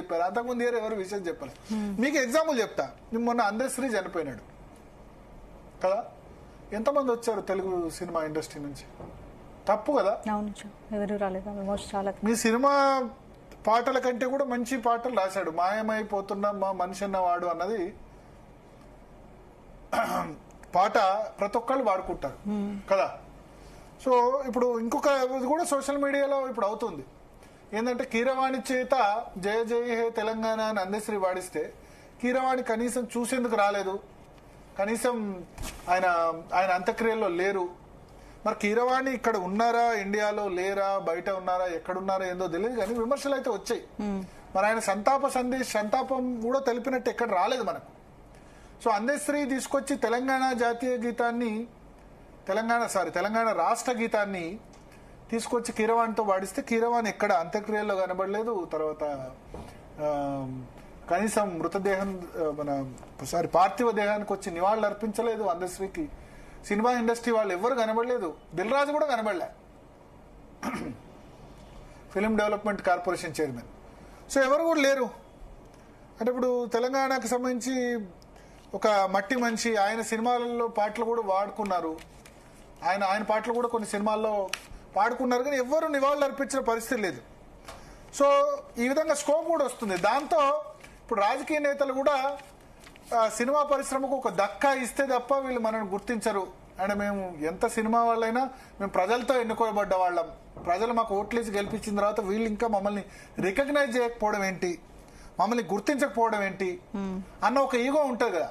చెప్పారు, అంతకుముందు ఇయర్ ఎవరు విషయం చెప్పలేదు. మీకు ఎగ్జాంపుల్ చెప్తా, మొన్న అందశ్రీ చనిపోయినాడు కదా, ఎంతమంది వచ్చారు తెలుగు సినిమా ఇండస్ట్రీ నుంచి? తప్పు కదా. ఎవరు రాలేదు. మీ సినిమా పాటల కంటే కూడా మంచి పాటలు రాశాడు. మాయమైపోతున్నా మా మనిషి అన్నవాడు అన్నది పాట ప్రతి ఒక్కళ్ళు వాడుకుంటారు కదా. సో ఇప్పుడు ఇంకొక కూడా సోషల్ మీడియాలో ఇప్పుడు అవుతుంది ఏంటంటే, కీరవాణి చేత జయ జయ హే తెలంగాణ అని అందశ్రీ వాడిస్తే కీరవాణి కనీసం చూసేందుకు రాలేదు, కనీసం ఆయన అంత్యక్రియల్లో లేరు. మరి కీరవాణి ఇక్కడ ఉన్నారా, ఇండియాలో లేరా, బయట ఉన్నారా, ఎక్కడున్నారా ఏందో తెలియదు, కానీ విమర్శలు అయితే వచ్చాయి. మరి ఆయన సంతాపం కూడా తెలిపినట్టు ఎక్కడ రాలేదు మనకు. సో అందశ్రీ తీసుకొచ్చి తెలంగాణ జాతీయ గీతాన్ని, తెలంగాణ రాష్ట్ర గీతాన్ని తీసుకొచ్చి కీరవాణితో వాడిస్తే కీరవాణి ఎక్కడ అంత్యక్రియల్లో కనబడలేదు. తర్వాత కనీసం మృతదేహం పార్థివ దేహానికి వచ్చి నివాళులు అర్పించలేదు అందశ్రీకి. సినిమా ఇండస్ట్రీ వాళ్ళు ఎవరు కనబడలేదు. దిల్ రాజు కూడా కనబడలే, film development corporation chairman. So ఎవరు కూడా లేరు. అంటే ఇప్పుడు తెలంగాణకు సంబంధించి ఒక మట్టి మనిషి, ఆయన సినిమాలలో పాటలు కూడా వాడుకున్నారు, ఆయన పాటలు కూడా కొన్ని సినిమాల్లో పాడుకున్నారు, కానీ ఎవరు నివాళులు అర్పించిన పరిస్థితి లేదు. సో ఈ విధంగా స్కోప్ కూడా వస్తుంది. దాంతో ఇప్పుడు రాజకీయ నేతలు కూడా సినిమా పరిశ్రమకు ఒక దక్కా ఇస్తే తప్ప వీళ్ళు మనల్ని గుర్తించరు. అండ్ మేము ఎంత సినిమా వాళ్ళైనా మేము ప్రజలతో ఎన్నుకోబడ్డ వాళ్ళం, ప్రజలు మాకు ఓట్లేసి గెలిపించిన తర్వాత వీళ్ళు ఇంకా మమ్మల్ని రికగ్నైజ్ చేయకపోవడం ఏంటి, మమ్మల్ని గుర్తించకపోవడం ఏంటి అన్న ఒక ఈగో ఉంటుంది కదా.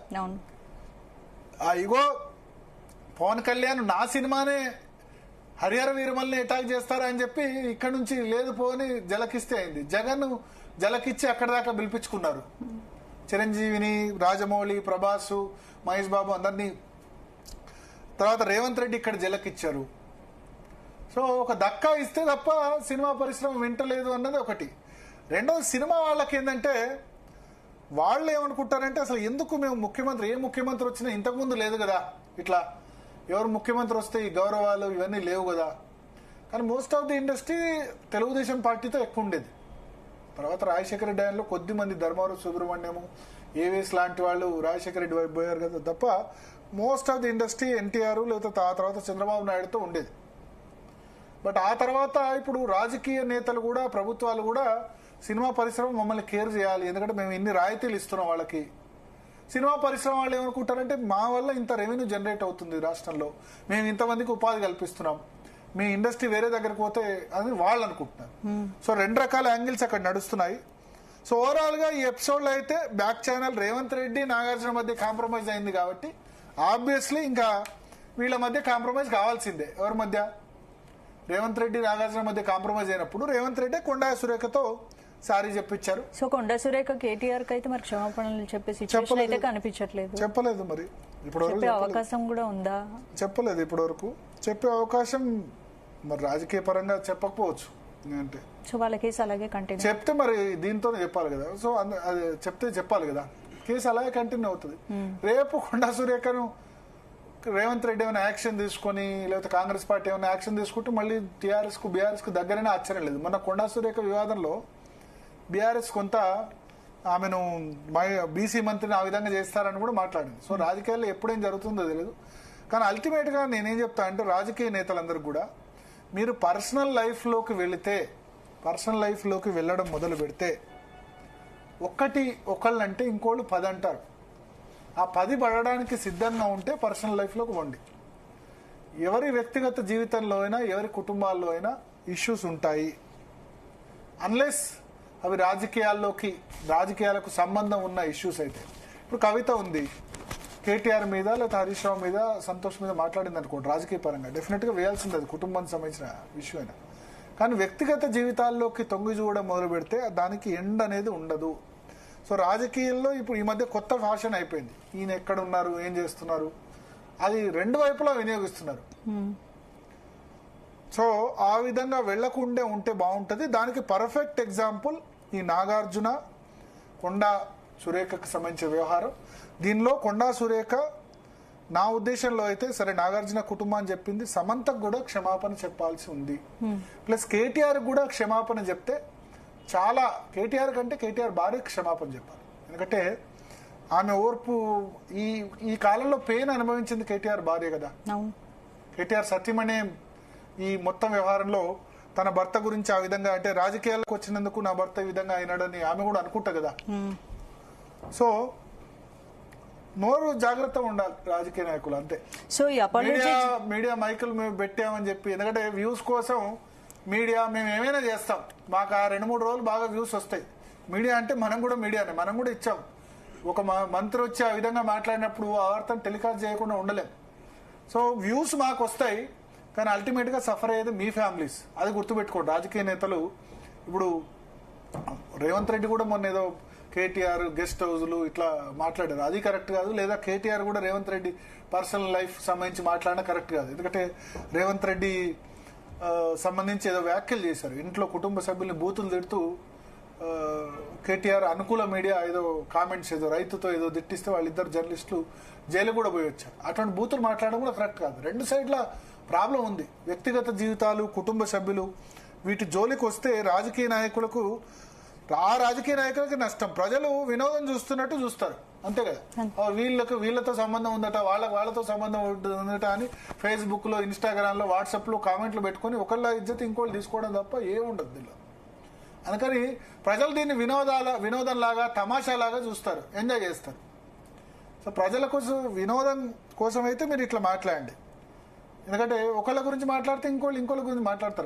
ఆ ఈగో పవన్ కళ్యాణ్ నా సినిమానే హరిహర వీరమల్ని అటాక్ చేస్తారా అని చెప్పి ఇక్కడ నుంచి లేదు పోని జలకిస్తే అయింది. జగన్ జలకిచ్చి అక్కడ దాకా పిలిపించుకున్నారు. చిరంజీవిని, రాజమౌళి, ప్రభాసు, మహేష్ బాబు అందరినీ. తర్వాత రేవంత్ రెడ్డి ఇక్కడ జలకిచ్చారు. సో ఒక దక్కా ఇస్తే తప్ప సినిమా పరిశ్రమ వింటలేదు అన్నది ఒకటి. రెండోది, సినిమా వాళ్ళకి ఏంటంటే వాళ్ళు ఏమనుకుంటారంటే అసలు ఎందుకు మేము ఏ ముఖ్యమంత్రి వచ్చినా ఇంతకుముందు లేదు కదా, ఇట్లా ఎవరు ముఖ్యమంత్రి వస్తే ఈ గౌరవాలు ఇవన్నీ లేవు కదా. కానీ most of the industry Telugu Desam పార్టీతో ఎక్కువ ఉండేది. తర్వాత రాజశేఖర రెడ్డి ఆయనలో కొద్ది మంది ధర్మవరం సుబ్రహ్మణ్యము, ఏవిఎస్ లాంటి వాళ్ళు రాజశేఖర రెడ్డి వైపు పోయారు కదా తప్ప most of the industry NTR లేకపోతే ఆ తర్వాత చంద్రబాబు నాయుడుతో ఉండేది. బట్ ఆ తర్వాత ఇప్పుడు రాజకీయ నేతలు కూడా, ప్రభుత్వాలు కూడా సినిమా పరిశ్రమ మమ్మల్ని కేర్ చేయాలి, ఎందుకంటే మేము ఇన్ని రాయితీలు ఇస్తున్నాం వాళ్ళకి. సినిమా పరిశ్రమ వాళ్ళు ఏమనుకుంటారంటే మా వల్ల ఇంత రెవెన్యూ జనరేట్ అవుతుంది రాష్ట్రంలో, మేము ఇంతమందికి ఉపాధి కల్పిస్తున్నాం, మీ ఇండస్ట్రీ వేరే దగ్గరకు పోతే అని వాళ్ళు అనుకుంటున్నారు. సో రెండు రకాల యాంగిల్స్ అక్కడ నడుస్తున్నాయి. సో ఓవరాల్ గా ఈ ఎపిసోడ్ లో అయితే బ్యాక్ ఛానల్ రేవంత్ రెడ్డి నాగార్జున మధ్య కాంప్రమైజ్ అయింది కాబట్టి ఆబ్వియస్లీ ఇంకా వీళ్ళ మధ్య కాంప్రమైజ్ కావాల్సిందే. ఎవరి మధ్య? రేవంత్ రెడ్డి నాగార్జున మధ్య కాంప్రమైజ్ అయినప్పుడు రేవంత్ రెడ్డి కొండా సురేఖతో సారీ చెప్పించారు. సో కొండా సురేఖ కేటీఆర్ కి అయితే మరి క్షమాపణలు చెప్పే సిచువేషన్ అయితే కనిపించట్లేదు. చెప్పలేదు. మరి ఇప్పుడు అవకాశం కూడా ఉందా? చెప్పలేదు. ఇప్పటి వరకు చెప్పే అవకాశం మరి రాజకీయ పరంగా చెప్పకపోవచ్చు. అంటే సో వాళ్ళ కేసు అలాగే కంటిన్యూ చెప్తే మరి దీంతోనే చెప్పాలి కదా. సో అది చెప్తే చెప్పాలి కదా, కేసు అలాగే కంటిన్యూ అవుతుంది. రేపు కొండా సురేఖను రేవంత్ రెడ్డి ఏమైనా యాక్షన్ తీసుకొని లేకపోతే కాంగ్రెస్ పార్టీ ఏమైనా యాక్షన్ తీసుకుంటే మళ్ళీ టీఆర్ఎస్ కు బీఆర్ఎస్ కు దగ్గరనే ఆశ్చర్యం లేదు. మొన్న కొండా సురేఖ వివాదంలో బీఆర్ఎస్ కొంత ఆమెను బీసీ మంత్రిని ఆ విధంగా చేస్తారని కూడా మాట్లాడింది. సో రాజకీయాల్లో ఎప్పుడేం జరుగుతుందో తెలియదు. కానీ అల్టిమేట్ గా నేనేం చెప్తా అంటే రాజకీయ నేతలందరూ కూడా మీరు పర్సనల్ లైఫ్లోకి వెళ్ళడం మొదలు పెడితే ఒకళ్ళంటే ఇంకోళ్ళు 10 అంటారు. ఆ 10 పడడానికి సిద్ధంగా ఉంటే పర్సనల్ లైఫ్లోకి వండి. ఎవరి వ్యక్తిగత జీవితంలో అయినా ఎవరి కుటుంబాల్లో అయినా ఇష్యూస్ ఉంటాయి. అన్లెస్ అవి రాజకీయాలకు సంబంధం ఉన్న ఇష్యూస్ అయితే. ఇప్పుడు కవిత ఉంది, కేటీఆర్ మీద లేదా హరీష్ రావు మీద, సంతోష్ మీద మాట్లాడింది అనుకోండి, రాజకీయ పరంగా డెఫినెట్ గా వేయాల్సింది, అది కుటుంబానికి సంబంధించిన ఇష్యూ అయినా. కానీ వ్యక్తిగత జీవితాల్లోకి తొంగి చూడడం మొదలు పెడితే దానికి ఎండ్ అనేది ఉండదు. సో రాజకీయాల్లో ఇప్పుడు ఈ మధ్య కొత్త ఫ్యాషన్ అయిపోయింది, ఈయన ఎక్కడ ఉన్నారు, ఏం చేస్తున్నారు, అది రెండు వైపులా వినియోగిస్తున్నారు. సో ఆ విధంగా వెళ్లకుండే ఉంటే బాగుంటుంది. దానికి పర్ఫెక్ట్ ఎగ్జాంపుల్ ఈ నాగార్జున కొండా సురేఖకు సంబంధించిన వ్యవహారం. దీనిలో కొండా సురేఖ నా ఉద్దేశంలో అయితే సరే నాగార్జున కుటుంబాన్ని చెప్పింది, సమంతకు కూడా క్షమాపణ చెప్పాల్సి ఉంది. ప్లస్ కేటీఆర్ కూడా క్షమాపణ చెప్తే చాలా కేటీఆర్ కంటే కేటీఆర్ భార్య క్షమాపణ చెప్పాలి. ఎందుకంటే ఆమె ఓర్పు ఈ కాలంలో పెయిన్ అనుభవించింది కేటీఆర్ భార్య కదా. అవును. కేటీఆర్ సత్యమనే ఈ మొత్తం వ్యవహారంలో తన భర్త గురించి ఆ విధంగా అంటే రాజకీయాలకు వచ్చినందుకు నా భర్త ఈ విధంగా అయినాడని ఆమె కూడా అనుకుంటా కదా. సో నోరు జాగ్రత్త ఉండాలి రాజకీయ నాయకులు, అంతే. సో ఈ అపాలజీ మీడియా మైకులు మేము పెట్టామని చెప్పి, ఎందుకంటే వ్యూస్ కోసం మీడియా మేము ఏమైనా చేస్తాం, మాకు ఆ 2-3 రోజులు బాగా వ్యూస్ వస్తాయి. మీడియా అంటే మనం కూడా మీడియానే, మనం కూడా ఇచ్చాం. ఒక మంత్రి వచ్చి ఆ విధంగా మాట్లాడినప్పుడు ఆ వార్తను టెలికాస్ట్ చేయకుండా ఉండలేం. సో వ్యూస్ మాకు వస్తాయి, కానీ అల్టిమేట్గా సఫర్ అయ్యేది మీ ఫ్యామిలీస్. అది గుర్తుపెట్టుకోండి. రాజకీయ నేతలు ఇప్పుడు రేవంత్ రెడ్డి కూడా మొన్న ఏదో కేటీఆర్ గెస్ట్ హౌస్లు ఇట్లా మాట్లాడారు, అది కరెక్ట్ కాదు. లేదా కేటీఆర్ కూడా రేవంత్ రెడ్డి పర్సనల్ లైఫ్ సంబంధించి మాట్లాడినా కరెక్ట్ కాదు. ఎందుకంటే రేవంత్ రెడ్డి సంబంధించి ఏదో వ్యాఖ్యలు చేశారు, ఇంట్లో కుటుంబ సభ్యుల్ని బూతులు తిడుతూ. కేటీఆర్ అనుకూల మీడియా ఏదో కామెంట్స్ ఏదో రైతుతో ఏదో తిట్టిస్తే వాళ్ళిద్దరు జర్నలిస్టులు జైలు కూడా పోయి వచ్చారు. అటువంటి బూతులు మాట్లాడడం కూడా కరెక్ట్ కాదు. 2 సైడ్ల ప్రాబ్లం ఉంది. వ్యక్తిగత జీవితాలు, కుటుంబ సభ్యులు, వీటి జోలికి వస్తే రాజకీయ నాయకులకు నష్టం. ప్రజలు వినోదం చూస్తున్నట్టు చూస్తారు, అంతే కదా. వీళ్ళతో సంబంధం ఉందట, వాళ్ళతో సంబంధం ఉందట అని ఫేస్బుక్ లో, ఇన్స్టాగ్రామ్ లో, వాట్సాప్ లో కామెంట్లు పెట్టుకుని ఒకళ్ళ ఇజ్జత్ ఇంకోళ్ళు తీసుకోవడం తప్ప ఏముండదు దీనిలో. అందుకని ప్రజలు దీన్ని వినోదంలాగా, తమాషాలాగా చూస్తారు, ఎంజాయ్ చేస్తారు. సో ప్రజల కోసం, వినోదం కోసం అయితే మీరు ఇట్లా మాట్లాడండి. ఎందుకంటే ఒకళ్ళ గురించి మాట్లాడితే ఇంకోళ్ళ గురించి మాట్లాడతారు.